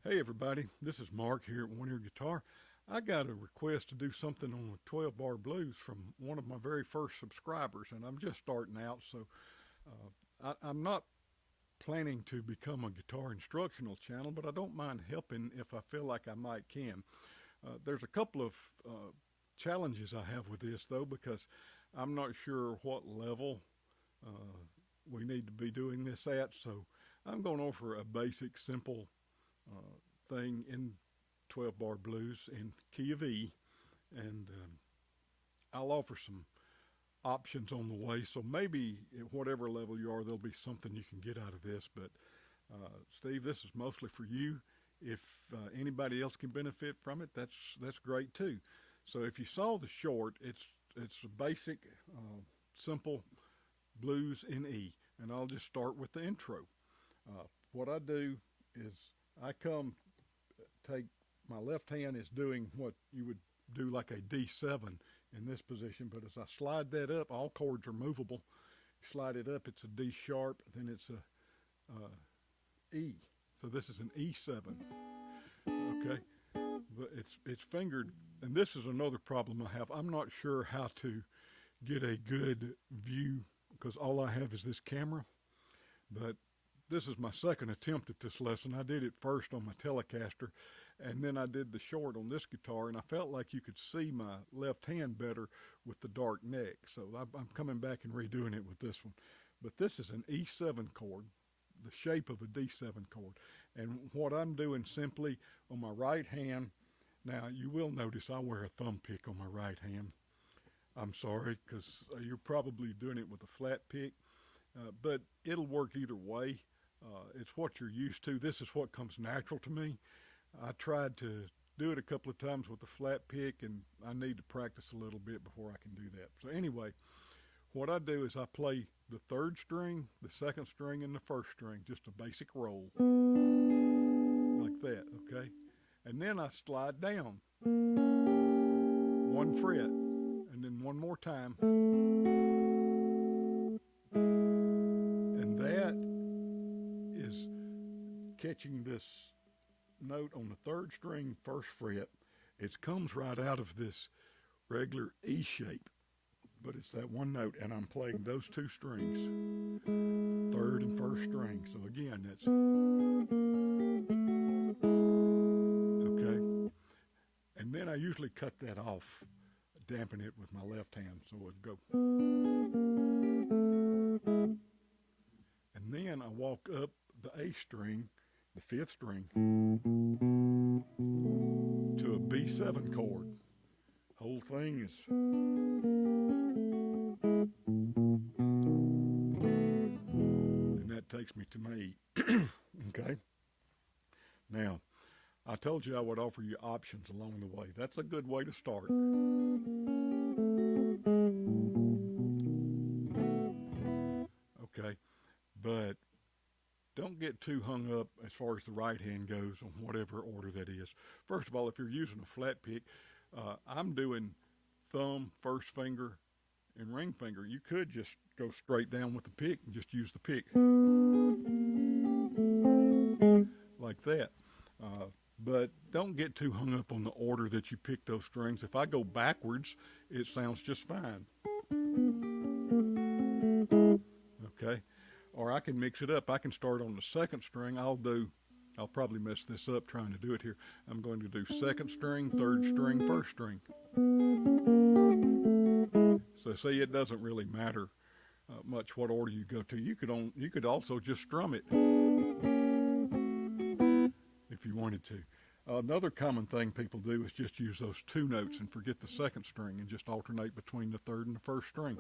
Hey everybody, this is Mark here at One Ear Guitar. I got a request to do something on the 12 bar blues from one of my very first subscribers, and I'm just starting out, so I'm not planning to become a guitar instructional channel, but I don't mind helping if I feel like I might can. There's a couple of challenges I have with this though, because I'm not sure what level uh, we need to be doing this at, so I'm going to offer a basic, simple thing in 12 bar blues in key of E, and I'll offer some options on the way. So maybe at whatever level you are, there'll be something you can get out of this. But Steve, this is mostly for you. If anybody else can benefit from it, that's great too. So if you saw the short, it's a basic, simple blues in E, and I'll just start with the intro. What I do is I come take my left hand is doing what you would do like a D7 in this position, but as I slide that up, all chords are movable. Slide it up, it's a D sharp, then it's a E. So this is an E7. Okay, but it's fingered, and this is another problem I have. I'm not sure how to get a good view because all I have is this camera, but this is my second attempt at this lesson. I did it first on my Telecaster, and then I did the short on this guitar, and I felt like you could see my left hand better with the dark neck. So I'm coming back and redoing it with this one. But this is an E7 chord, the shape of a D7 chord. And what I'm doing simply on my right hand, now you will notice I wear a thumb pick on my right hand. I'm sorry, because you're probably doing it with a flat pick, but it'll work either way. It's what you're used to. This is what comes natural to me. I tried to do it a couple of times with the flat pick, and I need to practice a little bit before I can do that. So anyway, what I do is I play the third string, the second string, and the first string, just a basic roll, like that, okay? And then I slide down one fret, and then one more time, and that is catching this note on the third string, first fret. It comes right out of this regular E shape, but it's that one note, and I'm playing those two strings, third and first string. So again, that's okay. And then I usually cut that off, dampen it with my left hand, so it would go. And then I walk up the A string, the fifth string, to a B7 chord. Whole thing is, and that takes me to my E. Okay. Now, I told you I would offer you options along the way. That's a good way to start. Okay, but don't get too hung up as far as the right hand goes on whatever order that is. First of all, if you're using a flat pick, I'm doing thumb, first finger, and ring finger. You could just go straight down with the pick and just use the pick like that. But don't get too hung up on the order that you pick those strings. If I go backwards, it sounds just fine. Okay, or I can mix it up. I can start on the second string. I'll probably mess this up trying to do it here. I'm going to do second string, third string, first string. So see, it doesn't really matter much what order you go to. You could also just strum it if you wanted to. Another common thing people do is just use those two notes and forget the second string and just alternate between the third and the first string.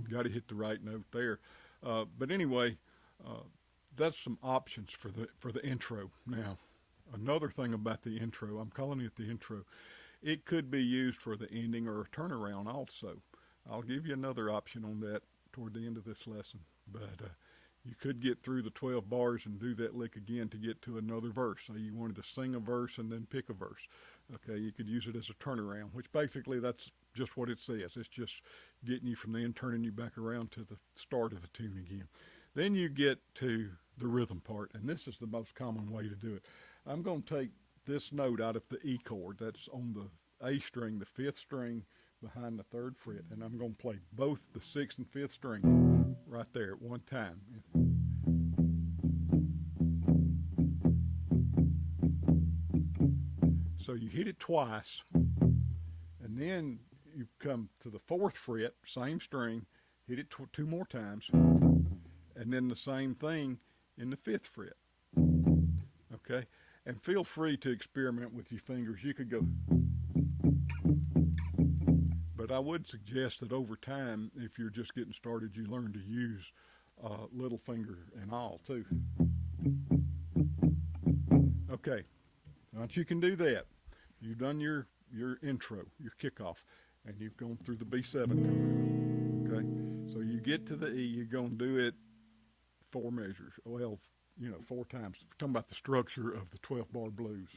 Got to hit the right note there. But anyway, that's some options for the intro. Now, another thing about the intro, I'm calling it the intro. It could be used for the ending or a turnaround also. I'll give you another option on that toward the end of this lesson. But you could get through the 12 bars and do that lick again to get to another verse. So you wanted to sing a verse and then pick a verse. Okay, you could use it as a turnaround, which basically that's just what it says. It's just getting you from then turning you back around to the start of the tune again. Then you get to the rhythm part, and this is the most common way to do it. I'm going to take this note out of the E chord. That's on the A string, the fifth string behind the third fret, and I'm going to play both the sixth and fifth string right there at one time. So you hit it twice, and then you come to the fourth fret, same string, hit it two more times, and then the same thing in the fifth fret. Okay? And feel free to experiment with your fingers. You could go, but I would suggest that over time, if you're just getting started, you learn to use little finger and all too. Okay, once you can do that, you've done your intro, your kickoff, and you've gone through the B7 chord. Okay, so you get to the E, you're going to do it 4 measures. Well, 4 times. We're talking about the structure of the 12-bar blues.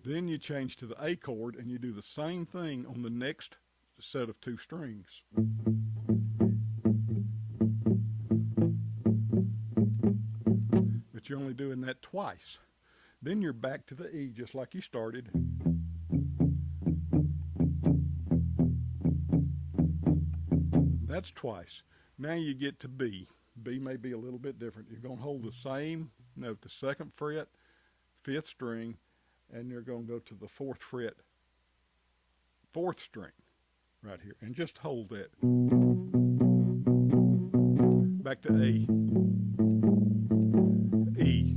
Then you change to the A chord and you do the same thing on the next set of 2 strings. But you're only doing that twice. Then you're back to the E just like you started. That's twice. Now you get to B. B may be a little bit different. You're going to hold the same note, the second fret, fifth string, and you're going to go to the fourth fret, fourth string right here, and just hold that. Back to A, E,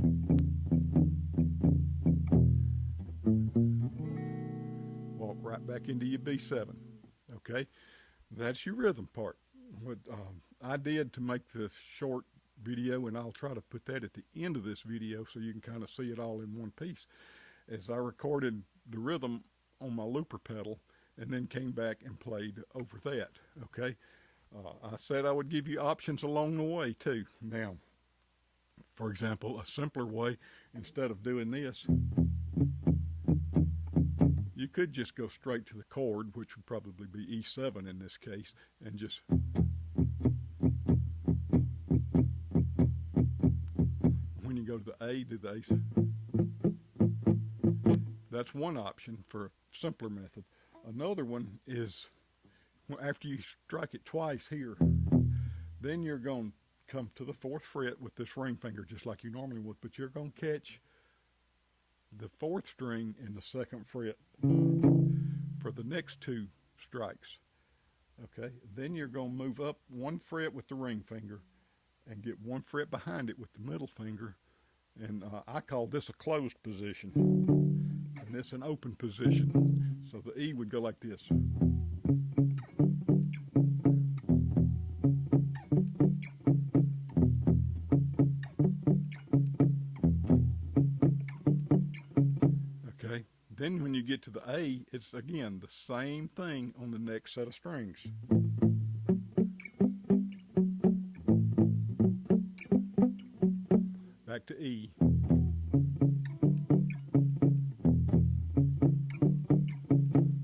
walk right back into your B7. Okay, that's your rhythm part. What I did to make this short video, and I'll try to put that at the end of this video so you can kind of see it all in one piece, is I recorded the rhythm on my looper pedal and then came back and played over that. Okay, I said I would give you options along the way too. Now, for example, a simpler way, instead of doing this, you could just go straight to the chord, which would probably be E7 in this case, and just when you go to the A, do the A. That's one option for a simpler method. Another one is after you strike it twice here, then you're going to come to the fourth fret with this ring finger just like you normally would, but you're going to catch the fourth string in the second fret for the next 2 strikes. Okay, then you're going to move up 1 fret with the ring finger and get 1 fret behind it with the middle finger, and I call this a closed position, and this an open position. So the E would go like this. Okay, then when you get to the A, it's again the same thing on the next set of strings. Back to E.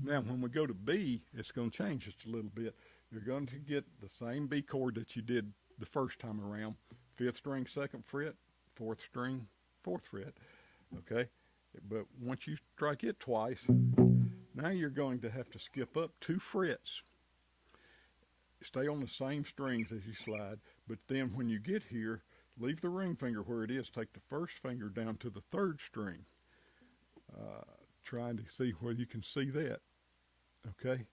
Now when we go to B, it's going to change just a little bit. You're going to get the same B chord that you did the first time around. Fifth string, second fret, fourth string, fourth fret. Okay, but once you strike it twice, now you're going to have to skip up 2 frets. Stay on the same strings as you slide, but then when you get here, leave the ring finger where it is. Take the first finger down to the third string. Trying to see where you can see that. Okay,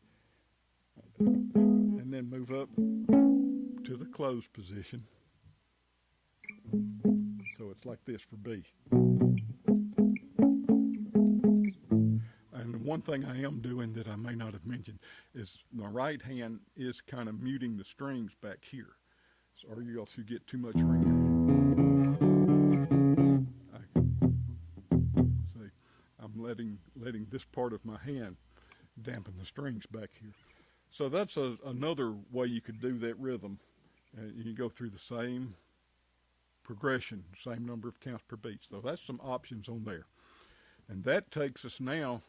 and then move up to the closed position. So it's like this for B. And one thing I am doing that I may not have mentioned is my right hand is kind of muting the strings back here, or you else you get too much ring. See, I'm letting this part of my hand dampen the strings back here. So that's another way you could do that rhythm. You go through the same progression, same number of counts per beat. So that's some options on there. And that takes us now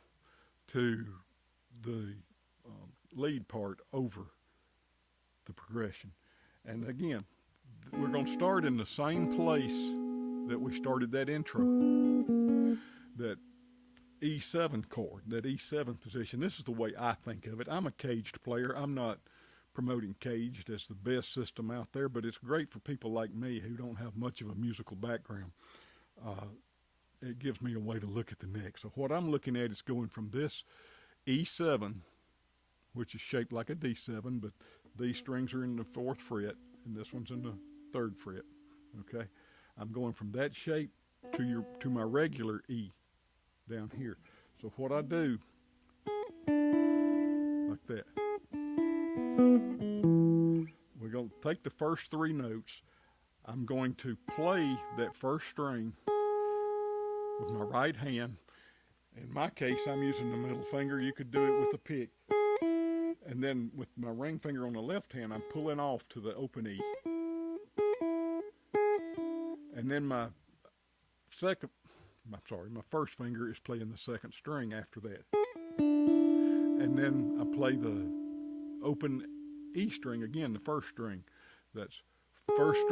to the lead part over the progression. And again, we're going to start in the same place that we started that intro, that E7 chord, that E7 position. This is the way I think of it. I'm a caged player. I'm not promoting caged as the best system out there, but it's great for people like me who don't have much of a musical background. It gives me a way to look at the neck. So what I'm looking at is going from this E7, which is shaped like a D7, but these strings are in the 4th fret, and this one's in the 3rd fret. Okay, I'm going from that shape to my regular E down here. So what I do, like that, we're going to take the first 3 notes. I'm going to play that first string with my right hand. In my case, I'm using the middle finger. You could do it with the pick. And then with my ring finger on the left hand, I'm pulling off to the open E. And then my first finger is playing the 2nd string after that. And then I play the open E string again, the 1st string. That's 1st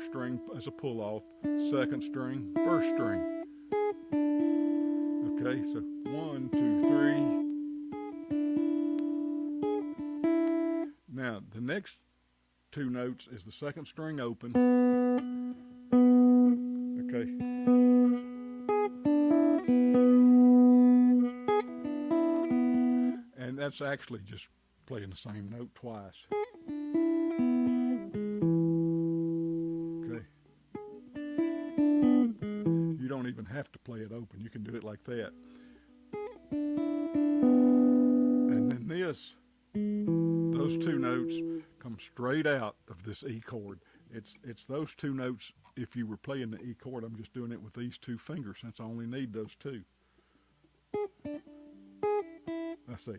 string as a pull off, 2nd string, 1st string. Okay, so 1, 2, 3. Now, the next 2 notes is the 2nd string open. Okay. And that's actually just playing the same note twice. Okay. You don't even have to play it open. You can do it like that. And then those 2 notes come straight out of this E chord. It's those 2 notes. If you were playing the E chord, I'm just doing it with these 2 fingers since I only need those 2. I see.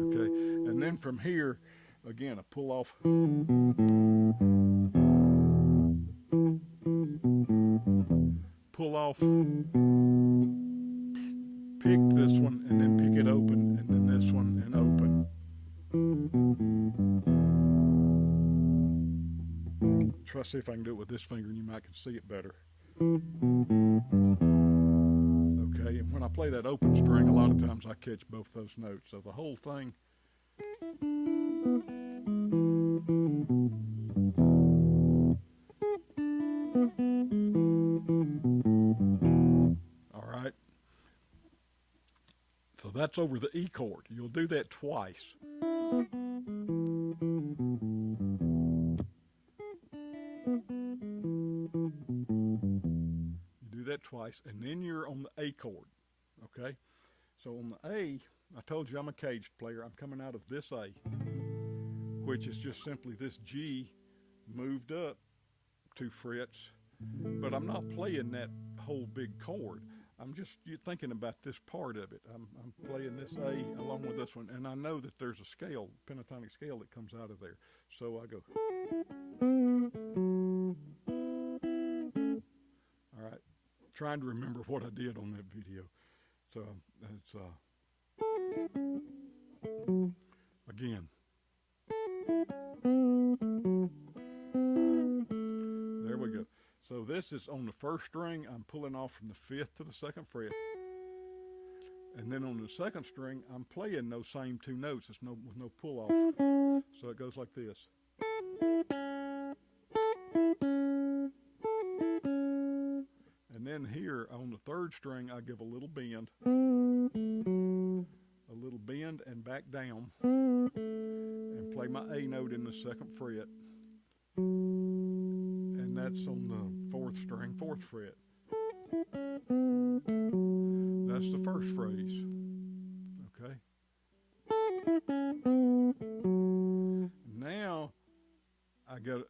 Okay, and then from here, again, I pull off. Pull off, pick this one, and then pick it open, and then this one, and open. Try to see if I can do it with this finger, and you might can see it better. Okay, and when I play that open string, a lot of times I catch both those notes. So the whole thing. All right. So that's over the E chord. You'll do that twice. Twice, and then you're on the A chord. Okay, so on the A, I told you I'm a caged player. I'm coming out of this A, which is just simply this G moved up 2 frets, but I'm not playing that whole big chord. You're thinking about this part of it. I'm playing this A along with this one, and I know that there's a scale, pentatonic scale, that comes out of there. So I go. All right. Trying to remember what I did on that video. So it's again. There we go. So this is on the 1st string. I'm pulling off from the 5th to the 2nd fret. And then on the 2nd string, I'm playing those same 2 notes. It's with no pull off. So it goes like this. And then here on the 3rd string, I give a little bend and back down, and play my A note in the 2nd fret, and that's on the 4th string, 4th fret. That's the first phrase. Okay. Now I go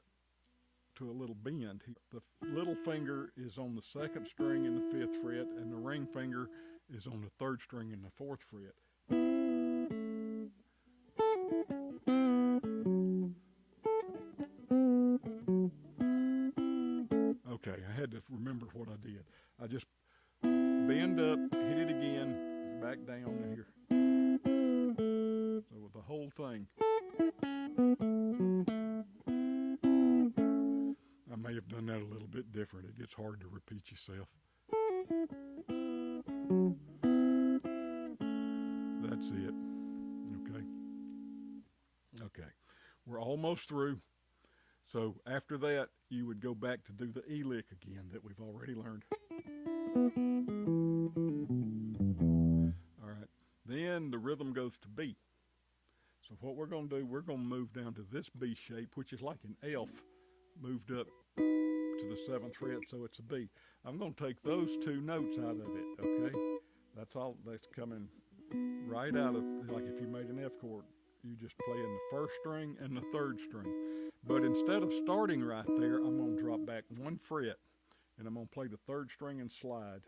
to a little bend. The little finger is on the 2nd string in the 5th fret, and the ring finger is on the 3rd string in the 4th fret. Okay, I had to remember what I did. I just bend up, hit it again, back down here. So with the whole thing. I may have done that a little bit different. It gets hard to repeat yourself. That's it. Okay. Okay. We're almost through. So after that, you would go back to do the E lick again that we've already learned. All right. Then the rhythm goes to B. So what we're going to do, we're going to move down to this B shape, which is like an F moved up to the 7th fret, so it's a B. I'm going to take those two notes out of it, okay? That's all that's coming right out of, like if you made an F chord, you just play in the 1st string and the 3rd string. But instead of starting right there, I'm going to drop back 1 fret, and I'm going to play the 3rd string and slide.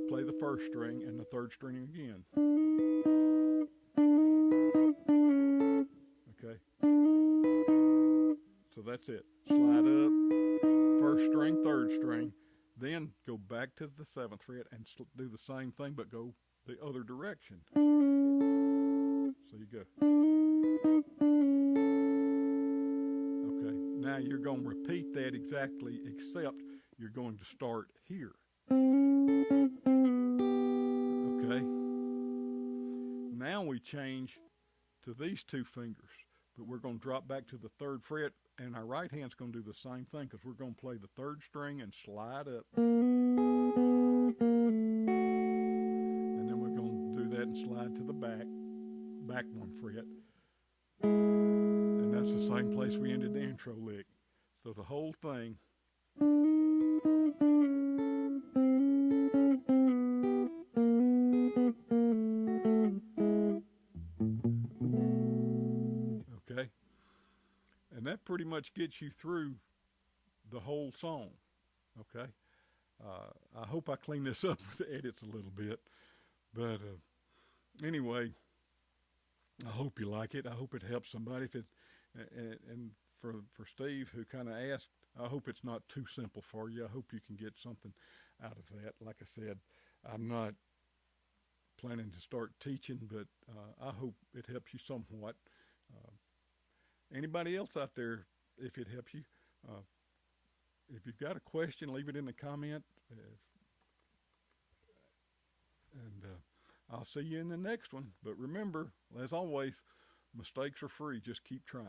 Play the 1st string and the 3rd string again. Okay? So that's it. Slide up, 1st string, 3rd string, then go back to the 7th fret and do the same thing, but go the other direction. So you go. Okay, now you're going to repeat that exactly, except you're going to start here. Okay. Now we change to these 2 fingers, but we're going to drop back to the 3rd fret, and our right hand's going to do the same thing because we're going to play the 3rd string and slide up. And then we're going to do that and slide to the back 1 fret. And that's the same place we ended the intro lick. So the whole thing. Okay? And that pretty much gets you through the whole song. Okay? I hope I clean this up with the edits a little bit. But anyway, I hope you like it. I hope it helps somebody. If it, and for Steve, who kind of asked, I hope it's not too simple for you. I hope you can get something out of that. Like I said, I'm not planning to start teaching, but I hope it helps you somewhat. Anybody else out there, if it helps you, if you've got a question, leave it in the comment. I'll see you in the next one. But remember, as always, mistakes are free. Just keep trying.